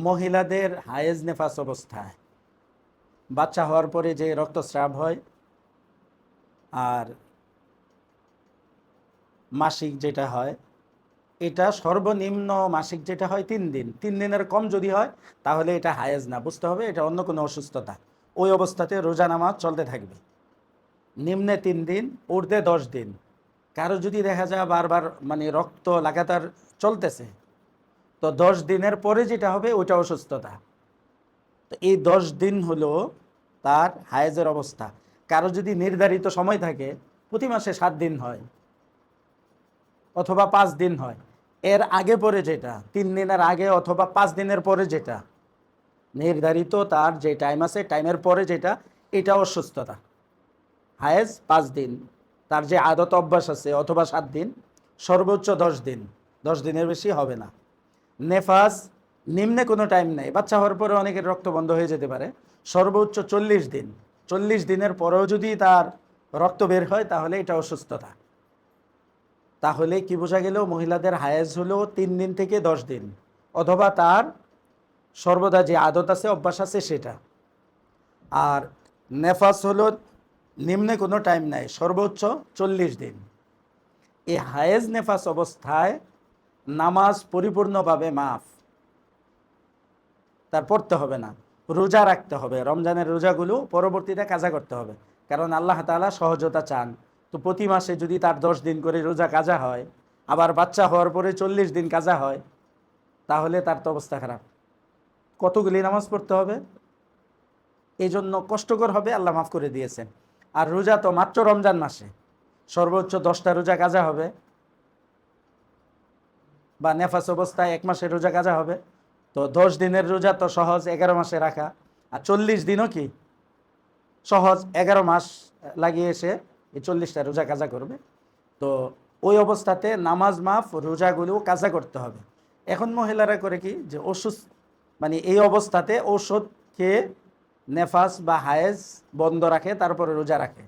মহিলাদের হায়েজ নেফাস অবস্থায় বাচ্চা হওয়ার পরে যে রক্তস্রাব হয় আর মাসিক যেটা হয়, এটা সর্বনিম্ন মাসিক যেটা হয় 3 দিন, 3 দিনের কম যদি হয় তাহলে এটা হায়েজ না, বুঝতে হবে এটা অন্য কোনো অসুস্থতা। ওই অবস্থাতে রোজা নামাজ চলতে থাকবে। নিম্নে 3 দিন, ঊর্ধ্বে 10 দিন। কারো যদি দেখা যায় বারবার মানে রক্ত লাগাতার চলতেছে, তো 10 দিনের পরে যেটা হবে ওইটা অসুস্থতা। তো এই 10 দিন হলো তার হায়েজের অবস্থা। কারো যদি নির্ধারিত সময় থাকে, প্রতি মাসে 7 দিন হয় অথবা 5 দিন হয়, এর আগে পরে যেটা 3 দিনের আগে অথবা 5 দিনের পরে যেটা নির্ধারিত, তার যে টাইম আছে টাইমের পরে যেটা, এটা অসুস্থতা। হায়েজ 5 দিন, তার যে আদত অভ্যাস আছে অথবা 7 দিন, সর্বোচ্চ 10 দিন, 10 দিনের বেশি হবে না। নেফাস নিম্নে কোনো টাইম নেই, বাচ্চা হওয়ার পরে অনেকের রক্ত বন্ধ হয়ে যেতে পারে, সর্বোচ্চ 40 দিন। 40 দিনের পরেও যদি তার রক্ত বের হয় তাহলে এটা অসুস্থতা। তাহলে কি বোঝা গেল, মহিলাদের হায়েজ হলো 3 দিন থেকে 10 দিন, অথবা তার সর্বদা যে আদত আছে অভ্যাস আছে সেটা। আর নেফাস হলো নিম্নে কোনো টাইম নাই, সর্বোচ্চ 40 দিন। এই হায়েজ নেফাস অবস্থায় নামাজ পরিপূর্ণভাবে মাফ, তার পড়তে হবে না। রোজা রাখতে হবে, রমজানের রোজাগুলো পরবর্তীতে কাজা করতে হবে, কারণ আল্লাহ তাআলা সহজতা চান। তো প্রতি মাসে যদি তার 10 দিন করে রোজা কাজা হয়, আবার বাচ্চা হওয়ার পরে 40 দিন কাজা হয়, তাহলে তার তো অবস্থা খারাপ। কতগুলি নামাজ পড়তে হবে, এই জন্য কষ্টকর হবে, আল্লাহ মাফ করে দিয়েছেন। আর রোজা তো মাত্র রমজান মাসে সর্বোচ্চ 10টা রোজা কাজা হবে, বা নেফাস অবস্থায় 1 মাসের রোজা কাজা হবে। তো 10 দিনের রোজা তো সহজ 11 মাসে রাখা, আর 40 দিনও কি সহজ, 11 মাস লাগিয়ে এসে এই 40টা রোজা কাজা করবে। তো ওই অবস্থাতে নামাজ মাফ, রোজাগুলো কাজা করতে হবে। এখন মহিলারা করে কি, যে ওষুধ মানে এই অবস্থাতে ঔষধ খেয়ে নেফাস বা হায়েজ বন্ধ রাখে, তারপরে রোজা রাখে,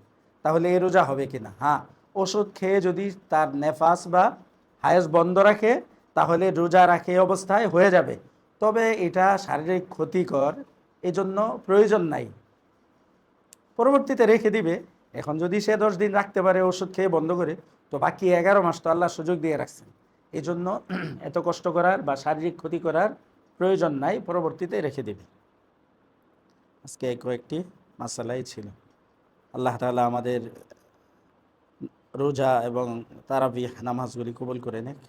তাহলে এই রোজা হবে কিনা? হ্যাঁ, ওষুধ খেয়ে যদি তার নেফাস বা হায়েজ বন্ধ রাখে তাহলে রোজা রাখে অবস্থায় হয়ে যাবে, তবে এটা শারীরিক ক্ষতিকর, এজন্য প্রয়োজন নাই, পরবর্তীতে রেখে দিবে। এখন যদি সে 10 দিন রাখতে পারে ওষুধ খেয়ে বন্ধ করে, তো বাকি 11 মাস তো আল্লাহ সুযোগ দিয়ে রাখছেন, এই জন্য এত কষ্ট করার বা শারীরিক ক্ষতি করার প্রয়োজন নাই, পরবর্তীতে রেখে দিবে। আজকে কয়েকটি মাসালাই ছিল। আল্লাহ তাআলা আমাদের রোজা এবং তারাবিহ নামাজগুলি কবুল করে নেক।